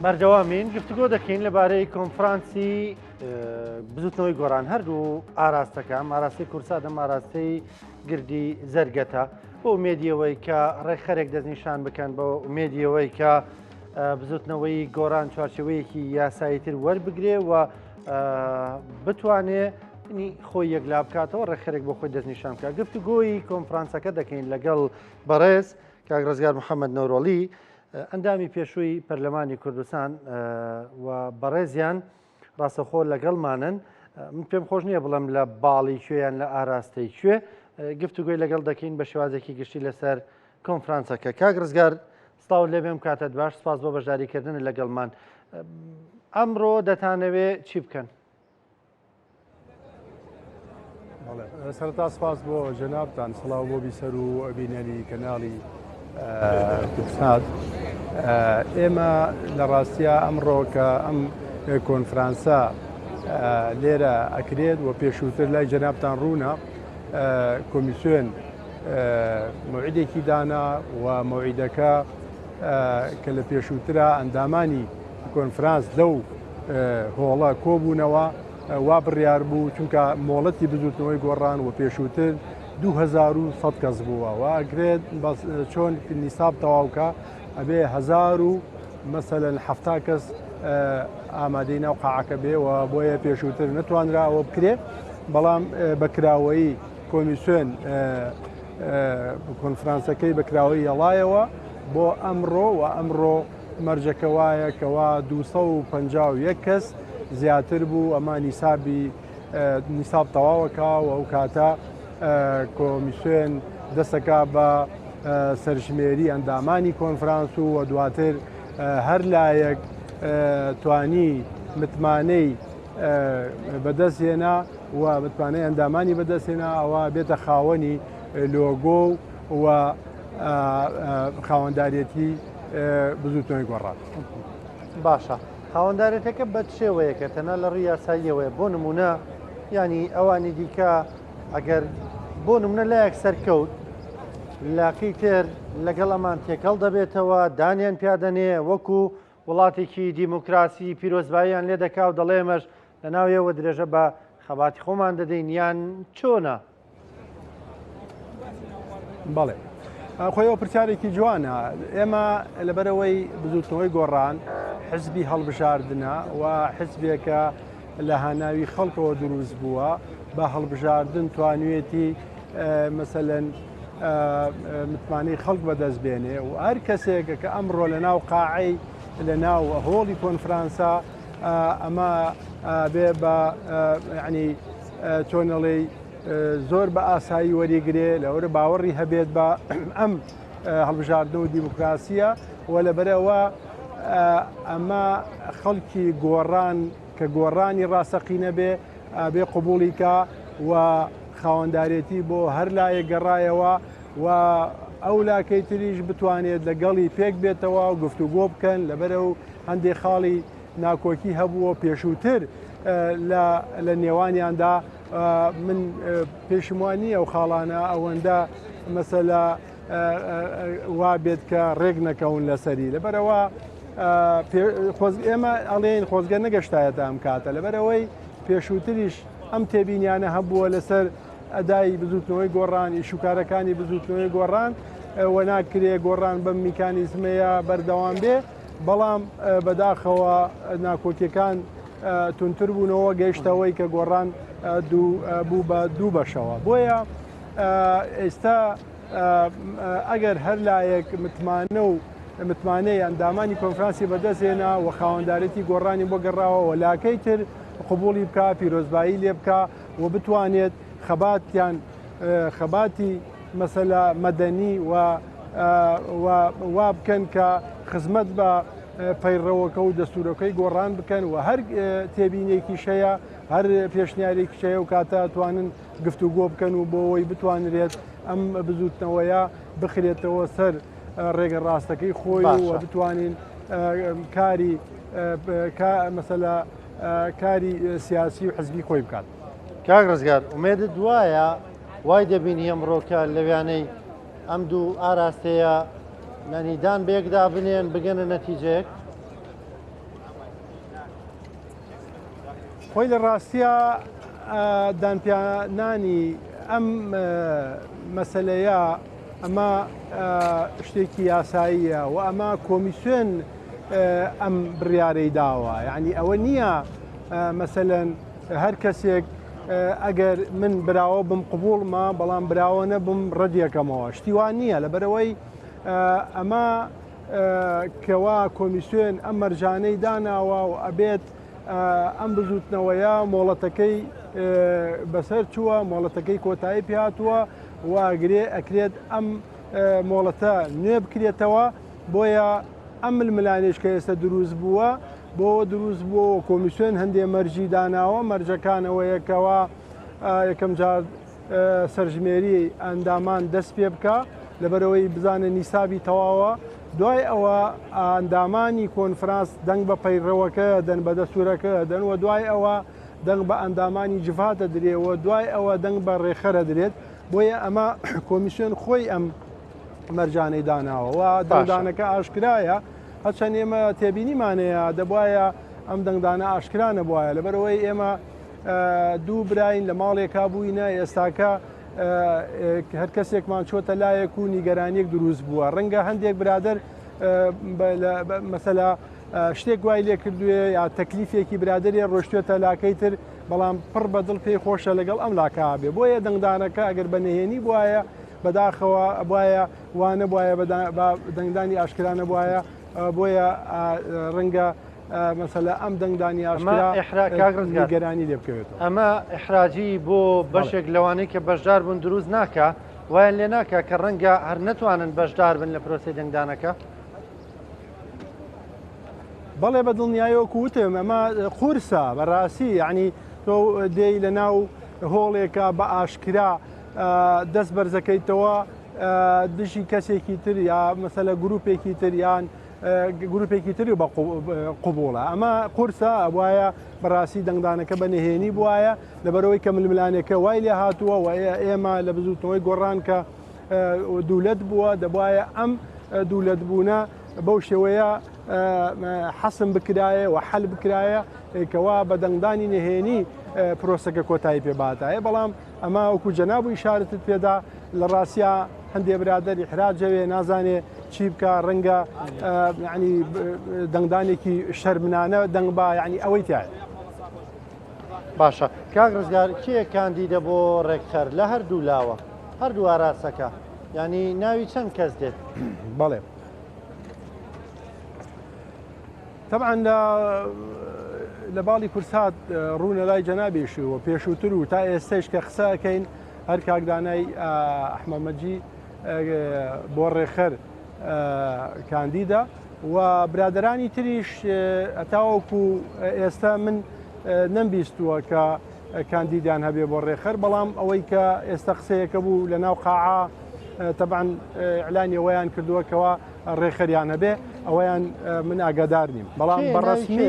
بەردەوامین گفتوگۆ دەکەین لەبارەی کۆنفرانسی بزوتنەوەی گۆڕان هەردوو ئاراستەکان ئاراستی کورسا دەم ئاراستەی گردی زەرگەتە بۆ ئومێدیەوەی کە ڕێکخەرێک دەستنیشان بکەن بۆ ئومێدیەوەی کە بزوتنەوەی گۆڕان چوارچێوەیەکی یاساییتر وەربگرێ و بتوانێت خۆی یەکلا بکاتەوە ڕێکخەرێک بۆ خۆی دەستنیشان بکات. گفتوگۆی کۆنفرانسەکە دەکەین لەگەڵ بەڕێز کاک ڕزگار محەممەد نەورۆڵی ئەندامی پێشووی پەرلەمانی کوردستان و بەڕێزیان ڕاستەخۆ لەگەڵمانن. من پێم خۆش نییە بڵم لە باڵی کوێیان لە ئاراستەی کوێ گفتوگوی لەگەڵ دەکەین بە شێوازێکی گشتی لەسەر کۆنفرانسەکە. کاک ڕزگار سڵاو لێ بێم کاتت باش، سپاس بۆ بەشداریکردن لەگەڵمان. ئەمڕۆ دەتانەوێت چی بکەن؟ سەرتا سپاس بۆ جەنابتان، سڵاو بۆ بیسەر و بینەری کەناڵی کوردستان. ئێمە لە ڕاستیە ئەمڕۆ کە ئەم کۆنفرانسە لێرە ئەکرێت و پێشووتر لای جەنابتان ڕوونە، کۆمیسیۆن موعیدێکی دانا و موعیدەکە کە لە پێشووترە ئەندامانی کۆنفرانس لەو هۆڵە کۆبوونەوە وا بڕیار بوو، چونکە مۆڵەتی بزوتنەوەی گۆڕان و پێشووتر 2100 کەس بووە و ئەگرێت چۆن نیساب تەواوکە ئەبێ 1000 و مەسەلەن 70 کەس ئامادەی ناو قاعەکە بێ و بۆیە پێشووتر نەتوانراوە بکرێت. بەڵام بەکراوەیی کۆمیسیۆن کۆنفرانسەکەی بەکراوەی هێڵایەوە بۆ ئەمڕۆ و ئەمڕۆ مەرجەکە وایە کەوا 251 کەس زیاتر بوو. ئەمە نیساب تەواوەکە و ئەو کاتە کۆمیسیۆن دەستەکە بە سەرژمێری ئەندامانی کۆنفرانس و دواتر هەر لایەک توانی متمانەی بەدەستهێنا و متمانەی ئەندامانی بەدەستهێنا ئەوە بێتە خاوەنی لۆگۆ و خاوەنداریەتی بزوتنەوەی گۆڕان. باشە، خاوەندارێتەکە بە شێوەیەکە تەنها لە ڕێی یاساییەوەیە. بۆ نمونە ینی ئەوانی دیکە ئەگەر بۆ نمونە لایەک سەرکەوت لاقی تر لەگەڵ ئەمان تێکەڵ دەبێتەوە، دانیان پیادەنێ وەکو وڵاتێکی دیموکراسی پیرۆزباییان لێ دەکا و دەڵێمەش لە ناویەوە درێژە بە خەباتی خۆمان دەدەین یان چۆنە؟ بەڵێ، خۆیەوە پرسیارێکی جوانە. ئێمە لەبەرەوەی بزوتنەوەی گۆڕان حزبی هەڵبژاردنە و حزبێکە لە هاناوی خەڵکەوە دروست بووە بە هەڵبژاردن توانوێتی مەسەلەن متمانەی خەڵک بەدەست بێنێ و هەر کەسێکە کە ئەمڕۆ لە ناو قاعەی لە ناو هۆڵی کۆنفرانسا ئەمە بێ بە ینی چۆنەڵێ زۆر بە ئاسایی وەریگرێ لەوەرە باوەڕی هەبێت بە ئەم هەڵبژاردن و دیموکراسیە و لەبەرەوە ئەمە خەڵکی گۆڕان کە گۆڕانی ڕاستەقینە بێ قبوڵیکە و خاوەندارێتی بۆ هەر لایە گەڕایەوە و ئەو لاکەی تریش بتوانێت لەگەڵی پێک بێتەوە و گفتوگۆ بکەن. لەبەرە و هەندێک خاڵی ناکۆکی هەبووە پێشووتر لە نێوانیاندا. من پێشم وانی ئەو خاڵانە ئەوەندە مەسەلا وا بێت کە ڕێک نەکەون لەسەری. لەبەرەوە ئێمە ئەڵێن خۆزگە نەگەشتایەتە ئەم کاتە، لەبەرەوەی پێشووتریش ئەم تێبینیانە هەبووە لەسەر ئەدای بزوتنەوەی گۆڕان، ئیشوکارەکانی بزوتنەوەی گۆڕان و ناکرێ گۆڕان بەم میکانیزمەیە بەردەوام بێ. بەڵام بەداخەوە ناکۆکیەکان تونتر بوونەوە گەیشتەوەی کە گۆڕان بوو بە دوو بەشەوە. بۆیە ئێستا ئەگەر هەر لایەک متمانەی ئەندامانی کۆنفرانسی بەدەستێنا و خاوەندارەتی گۆڕانی بۆ گەڕاوە و لاکەی تر قبوڵی بکە، پیرۆزبایی لێ بکە و بتوانێت خەباتی مەسەلا مەدەنی وا بکەن کە خزمەت بە پەیڕەوەکە و دەستورەکەی گۆڕان بکەن و هەر تێبینێکی شەیە هەر پێشنیارێکی شەیە و کاتە توانن گفتوگۆ بکەن و بۆەوەی بتوانرێت ئەم بزوتنەوەیە بخرێتەوە سەر ڕێگە ڕاستەکەی خۆی و بتوانین مەسەلا کاری سیاسی و حزبی خۆی بکات. کاک ڕزگار، ئومێدت دوایە وای دەبینی ئەمڕۆکە لەوانەی ئەم دوو ئاراستەیە نەنیدان بەیەکدا بنێن بگەنە نەتیجەیەک؟ خۆی لە ڕاستیە دانپیانانی ئەم مەسلەیە ئەمە شتێکی یاساییە و ئەمە کۆمیسیۆن ئەم بڕیارەی داوە، یعنی ئەوە نییە مەسەلەن هەر کەسێک ئەگەر من براوە بم قبوڵمە بەڵام براوە نەبم ڕەدیەکەمەوە، شتیوان نییە لەبەرەوەی ئەمە کەوا کۆمیسیۆن ئەم مەرجانەی داناوە و ئەبێت ئەم بزوتنەوەیە مۆڵەتەکەی بەسەر چووە، مۆڵەتەکەی کۆتایی پێهاتووە و ئەکرێت ئەم مۆڵەتە نوێ بکرێتەوە، بۆیە ئەم ململانێش کە ئێستا دروست بووە بۆ دروست بووە کۆمیسیۆن هەندێک مەرجی داناوە، مەرجەکانەوەیەکەوە یەکەم جار سەرژمێری ئەندامان دەست پێ بکە لەبەرەوەی بزانە نیسابی تەواوە، دوای ئەوە ئەندامانی کۆنفرانس دەنگ بە پەیڕەوەکە دەن بە دەستورەکە دەنوە، دوای ئەوە دەنگ بە ئەندامانی جڤاتە درێەوە، دوای ئەوە دەنگ بە ڕێخەرە درێت، بۆیە ئەمە کۆمیسیۆن خۆی ئەم مەرجانەی داناوە و دەنگدانەکە ئاشکرایە، هەرچەند ئێمە تێبینیمانەیە دەبواە ئەم دەنگدانە ئاشکرا نەبواە، لەبەرەوەی ئێمە دوو براین لە ماڵێکا بووینە، ئێستاکە هەر کەسێکمان چۆتە لایەک و نیگەرانیەک دروست بووە، ڕەنگە هەندێک برادر مەسەلا شتێک وای لێ کردوێ یا تەکلیفێکی برادریە ڕۆشتوێتە لاکەی تر، بەڵام پڕ بەدڵ پێی خۆشە لەگەڵ ئەم لاکە بێ، بۆیە دەنگدانەکە ئەگەر بە نهێنی بواە بەداخەوە بواە وانە بواە دەنگدانی ئاشکرانە بواە، بۆیە ڕەنگە مەسەلا ئەم دەنگدانی ئاشکرا گەرانی لێ بکەوێتەوە. ئەمە ئیحراجی بۆ بەشێک لەوانەی کە بەشدار بوون دروست ناکە، وایان لێ ناکە کە ڕەنگە هەر نەتوانن بەشدار بن لە پرۆسی دەنگدانەکە؟ بەڵێ بە دڵنیایەوە وتم ئەمە قورسە بەڕاستی، یعنی تۆ دێی لە ناو هۆڵێکە بە ئاشکرا دەست بەرزەکەیتەوە دژی کەسێکی تر یا مەسەلە گروپێکی تر یان گروپێکی تری بە قوبوڵە، ئەمە قورسە وایە بەڕاستی دەنگدانەکە بە نهێنی بواە لەبەرەوەی کە ململانەکە وای لێ هاتووە و ئێمە لە بزوتنەوەی گۆڕان کە دوولەت بووە دەبواە ئەم دوولەت بوونە بەو شێوەیە حەسم بکرایە و حەل بکرایە کەوا بە دەنگدانی نهێنی پرۆسەکە کۆتایی پێباتایە، بەڵام ئەمە وەکو جەناب و ئیشارەتت پێدا لە ڕاستیا هەندێک برادەری حراجەوێ نازانێ چی بکە، ڕەنگە ینی دەنگدانێکی شەرمنانە دەنگ بە ینی ئەوەی تایە. باشە کاک ڕزگار کێ کاندیدە بۆ ڕێکخەر لە هەردوو لاوە هەردوو ئاراستەکە، ینی ناوی چەند کەس دێت؟ بەڵێ طبعا لە باڵی کورسات ڕوونە لای جەنابێشی و پێشووتر و تا ئێستش کە قسەکەین هەر کاکدانای ئەحمەدمەجید بۆ ڕێخەر کاندیدە و برادرانی تریش ئەتاوەکو ئێستا من نەمبیستووە کە کاندیدیان هەبێ بۆ ڕێخەر، بەڵام ئەوەی کە ئێستا قسەیەکە بوو لە ناو قاعە طبعا ئیعلانی ئەوەیان کردووە ڕێخەریان هەبێ، ئەوەیان من ئاگادار نیم، بەڵام بەڕەسمی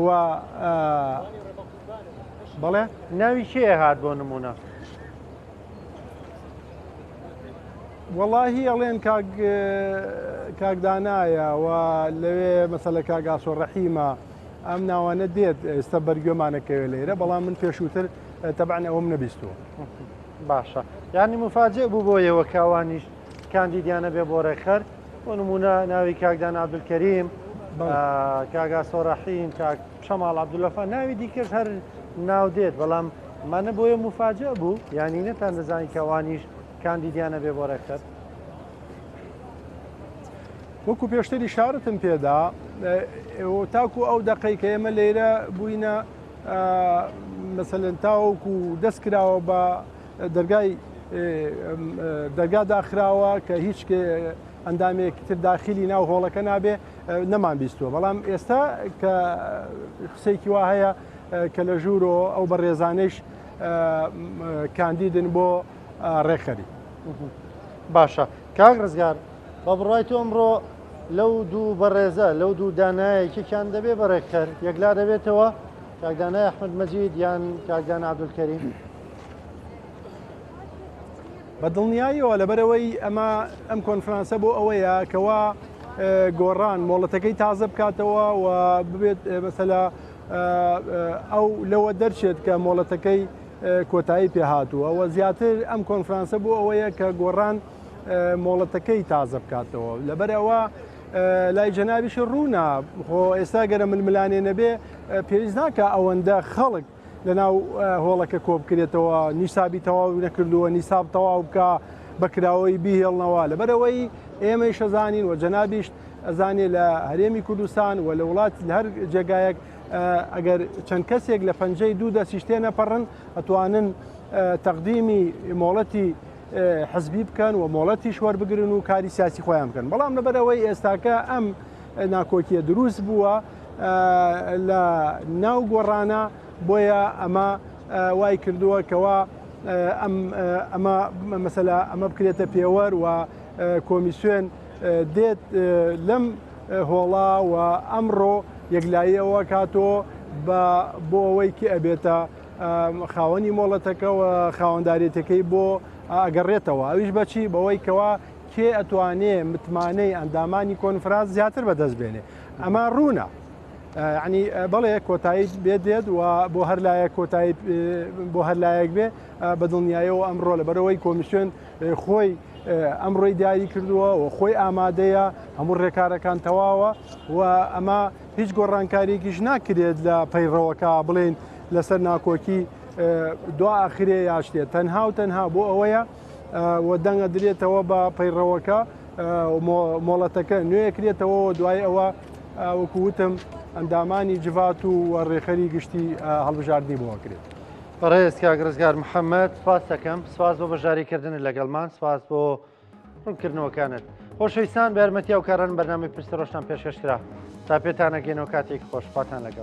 و بەڵێ ناوی کێ هات بۆ نمونە؟ واللهی ئەڵێن کاکدانایە و لەوێ مەسەلە کاگاسۆ ڕەحیمە ئەم ناوانە دێت ئێستا بەرگێمانەکەوێت لێرە، بەڵام من پێشووتر تەبعاً ئەوەم نەبیستووە. باشە یعنی مفاجئ بوو بۆیەوە کاوانیش کاندیدیانە بێ بۆ ڕێخەر، بۆ نمونە ناوی کاکدان عەبدولکەریم، کاگاسۆ ڕەحیم، کاک شەماڵ عەبدولەفا، ناوی دیکەش هەر ناو دێت، بەڵام مانە بۆیە مفاجئ بوو، یعنی نەتان دەزانی کاوانیش کاندیدیانە بێ بۆ ڕێخەر. وەکو پێشتری شارتم پێدا تاکو ئەو دەقەی کە ئێمە لێرە بووینە مەسەلەن تاوەکو دەست کراوە بە دەرگا داخراوە کە هیچ ئەندامێکی تر داخلی ناو هۆڵەکە نابێ نەمان بیستووە، بەڵام ئێستا کە قسەیەکی وا هەیە کە لە ژوورۆ ئەو بەڕێزانش کاندیدن بۆ ڕێخەری. باشە کاک ڕزگار بە بڕای تۆ ئەمڕۆ لەو دوو بەڕێزە لەو دوو دانایەکێکیان دەبێ بە ڕێکخەر یەکلا دەبێتەوە کاکدانای ئەحمەدمەجید یان کاکدان عەبدولکەریم؟ بە دڵنیاییەوە لەبەرەوەی ئەم کۆنفرانسە بۆ ئەوەیە کەوا گۆڕان مۆڵەتەکەی تازە بکاتەوە و ببێت مەسەلا ئەو لەوە دەرچێت کە مۆڵەتەکەی کۆتایی پێهاتووە و زیاتر ئەم کۆنفرانسە بوو ئەوەیە کە گۆڕان مۆڵەتەکەی تازە بکاتەوە لەبەرەوە لای جەنابیش ڕوونا خۆ ئێستا گەرە ململانێ نەبێ پێویست ناکە ئەوەندە خەڵک لەناو هۆڵەکە کۆ بکرێتەوە نیسابی تەواو نەکردووە نیساب تەواو بکە بەکراوەی بیهێڵنەوە لەبەرەوەی ئێمەی شەزانین و جەنابیش ئەزانێ لە هەرێمی کوردستان و لە وڵات لە هەر جێگایەک ئەگەر چەند کەسێک لە پەنجەی دوو دەستی شتێ نەپەڕن ئەتوانن تەقدیمی مۆڵەتی حزبی بکەن و مۆڵەتیش وەربگرن و کاری سیاسی خۆیان بکەن بەڵام لەبەرەوەی ئێستاکە ئەم ناکۆکیە دروست بووە لە ناو گۆڕانە بۆیە ئەمە وای کردووە کەوا ئەمە مەسەلا ئەمە بکرێتە پێوەەر و کۆمیسیۆن دێت لەم هۆڵا و ئەمڕۆ یەکلاییەوە کاتۆ بۆ ئەوەی کە ئەبێتە خاوەنی مۆڵەتەکەەوە خاوەنددارێتەکەی بۆ ئەگەڕێتەوە ئەویش بەچی بەوەی کەوا کێ ئەتوانێ متمانەی ئەندامانی کۆنفرانس زیاتر بەدەست بێنێ ئەمە ڕوونە ینی بەڵێ کۆتایی بێت و بۆ هەر لایەک کۆتایی بۆ هەر لایەک بێ بە دڵنیایەوە ئەمڕۆ لەبەرەوەی کۆمیسیۆن خۆی ئەمڕۆی دیاری کردووە و خۆی ئامادەیە هەموو ڕێکارەکان تەواوە و ئەمە هیچ گۆڕانکاریێکیش ناکرێت لە پەیڕەوەکە بڵێن لەسەر ناکۆکی دو ئاخرێ یاشتێت تەنها و تەنها بۆ ئەوەیە و دەنگە درێتەوە بە پەیڕەوەکە مۆڵەتەکە نوێیەکرێتەوە دوای ئەوە وەکووتم ئەندامانی جڤات و ڕێخەری گشتی هەڵبژاردننی بۆکرێت. بەڕێز کاک ڕزگار محەممەد سپاس دەکەم سپاس بۆ بەژاریکردن لەگەڵمان سپاس بۆ ڕوونکردنەوەکانت خۆشەویستان بە یارمەتیاو کاران بەرنامەی پرسە ڕۆژتان پێشکەشکرا تا پێتانەگەینەوە کاتێک خۆشپاتان لەگەڵ